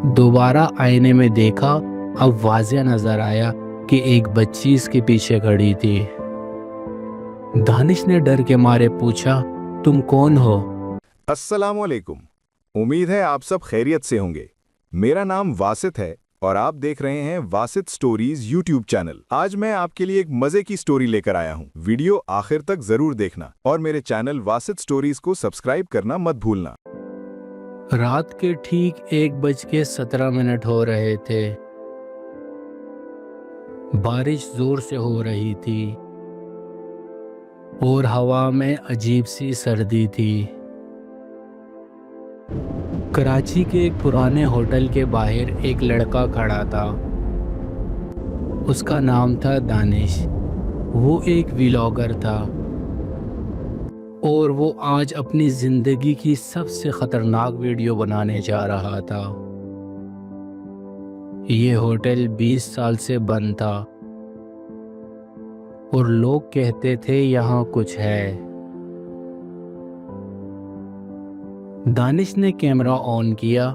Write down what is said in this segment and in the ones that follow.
दोबारा आईने में देखा, अब वाज़िह नज़र आया कि एक बच्ची इसके पीछे खड़ी थी। दानिश ने डर के मारे पूछा, तुम कौन हो? अस्सलामुअलैकुम। उम्मीद है आप सब खैरियत से होंगे। मेरा नाम वासित है और आप देख रहे हैं वासित स्टोरीज यूट्यूब चैनल। आज मैं आपके लिए एक मजे की स्टोरी लेकर आया हूं। वीडियो आखिर तक जरूर देखना और मेरे चैनल वासित स्टोरीज को सब्सक्राइब करना मत भूलना। रात के ठीक 1:17 हो रहे थे। बारिश जोर से हो रही थी और हवा में अजीब सी सर्दी थी। कराची के एक पुराने होटल के बाहर एक लड़का खड़ा था। उसका नाम था दानिश। वो एक व्लॉगर था और वो आज अपनी ज़िंदगी की सबसे ख़तरनाक वीडियो बनाने जा रहा था। ये होटल 20 साल से बंद था और लोग कहते थे यहाँ कुछ है। दानिश ने कैमरा ऑन किया।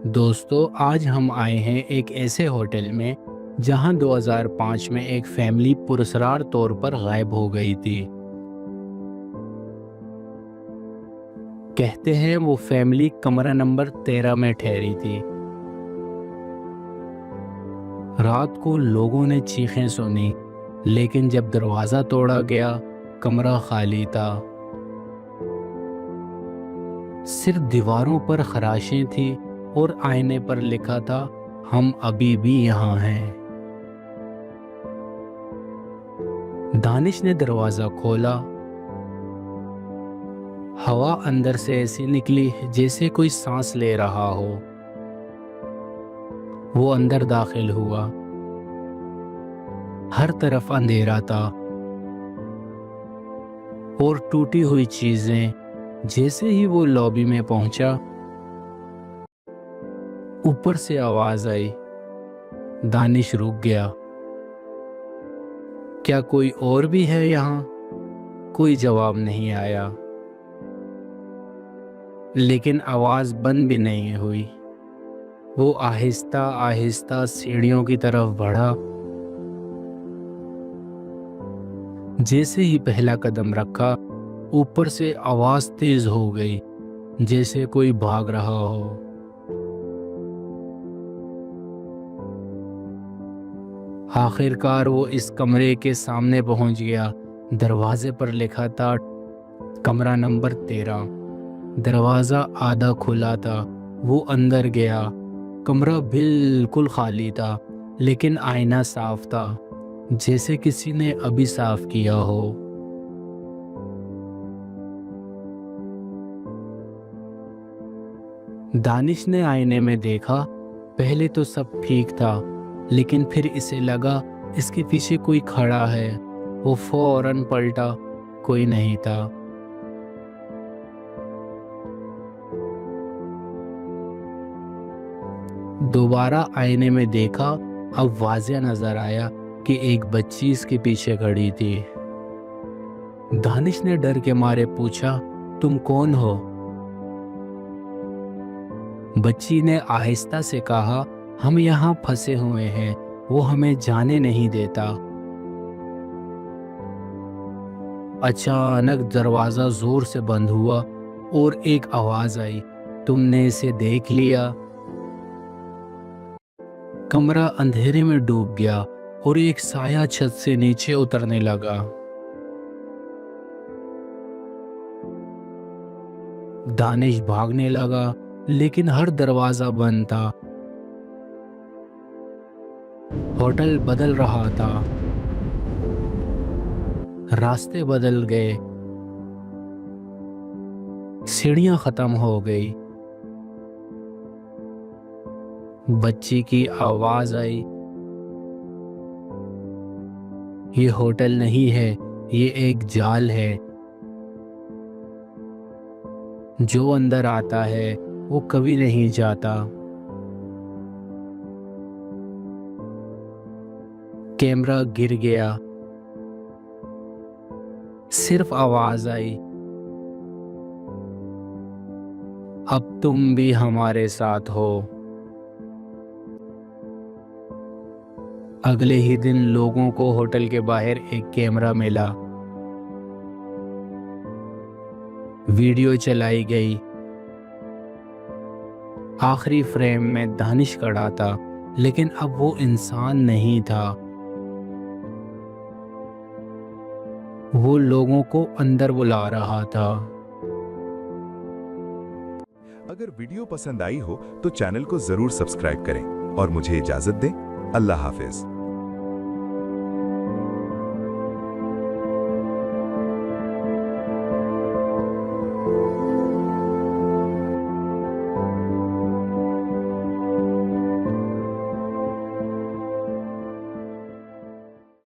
दोस्तों, आज हम आए हैं एक ऐसे होटल में जहां 2005 में एक फैमिली पुरस्कार तौर पर गायब हो गई थी। कहते हैं वो फैमिली कमरा नंबर 13 में ठहरी थी। रात को लोगों ने चीखें सुनी, लेकिन जब दरवाज़ा तोड़ा गया, कमरा खाली था। सिर्फ दीवारों पर खराशें थी और आईने पर लिखा था, हम अभी भी यहाँ हैं। दानिश ने दरवाज़ा खोला। हवा अंदर से ऐसी निकली जैसे कोई सांस ले रहा हो। वो अंदर दाखिल हुआ। हर तरफ अंधेरा था और टूटी हुई चीजें। जैसे ही वो लॉबी में पहुंचा, ऊपर से आवाज आई। दानिश रुक गया। क्या कोई और भी है यहाँ? कोई जवाब नहीं आया, लेकिन आवाज बंद भी नहीं हुई। वो आहिस्ता आहिस्ता सीढ़ियों की तरफ बढ़ा। जैसे ही पहला कदम रखा, ऊपर से आवाज तेज हो गई, जैसे कोई भाग रहा हो। आखिरकार वो इस कमरे के सामने पहुंच गया। दरवाजे पर लिखा था, कमरा नंबर 13। दरवाज़ा आधा खुला था। वो अंदर गया। कमरा बिल्कुल खाली था, लेकिन आईना साफ था, जैसे किसी ने अभी साफ किया हो। दानिश ने आईने में देखा। पहले तो सब ठीक था, लेकिन फिर इसे लगा इसके पीछे कोई खड़ा है। वो फौरन पलटा, कोई नहीं था। दोबारा आईने में देखा, अब वाज़िह नज़र आया कि एक बच्ची इसके पीछे खड़ी थी। दानिश ने डर के मारे पूछा, तुम कौन हो? बच्ची ने आहिस्ता से कहा, हम यहाँ फंसे हुए हैं, वो हमें जाने नहीं देता। अचानक दरवाज़ा जोर से बंद हुआ और एक आवाज़ आई, तुमने इसे देख लिया? कमरा अंधेरे में डूब गया और एक साया छत से नीचे उतरने लगा। दानिश भागने लगा, लेकिन हर दरवाजा बंद था। होटल बदल रहा था, रास्ते बदल गए, सीढ़ियां खत्म हो गई। बच्ची की आवाज आई, ये होटल नहीं है, ये एक जाल है। जो अंदर आता है वो कभी नहीं जाता। कैमरा गिर गया। सिर्फ आवाज आई, अब तुम भी हमारे साथ हो। अगले ही दिन लोगों को होटल के बाहर एक कैमरा मिला। वीडियो चलाई गई। आखिरी फ्रेम में दानिश खड़ा था, लेकिन अब वो इंसान नहीं था। वो लोगों को अंदर बुला रहा था। अगर वीडियो पसंद आई हो तो चैनल को जरूर सब्सक्राइब करें और मुझे इजाजत दें। अल्लाह हाफिज।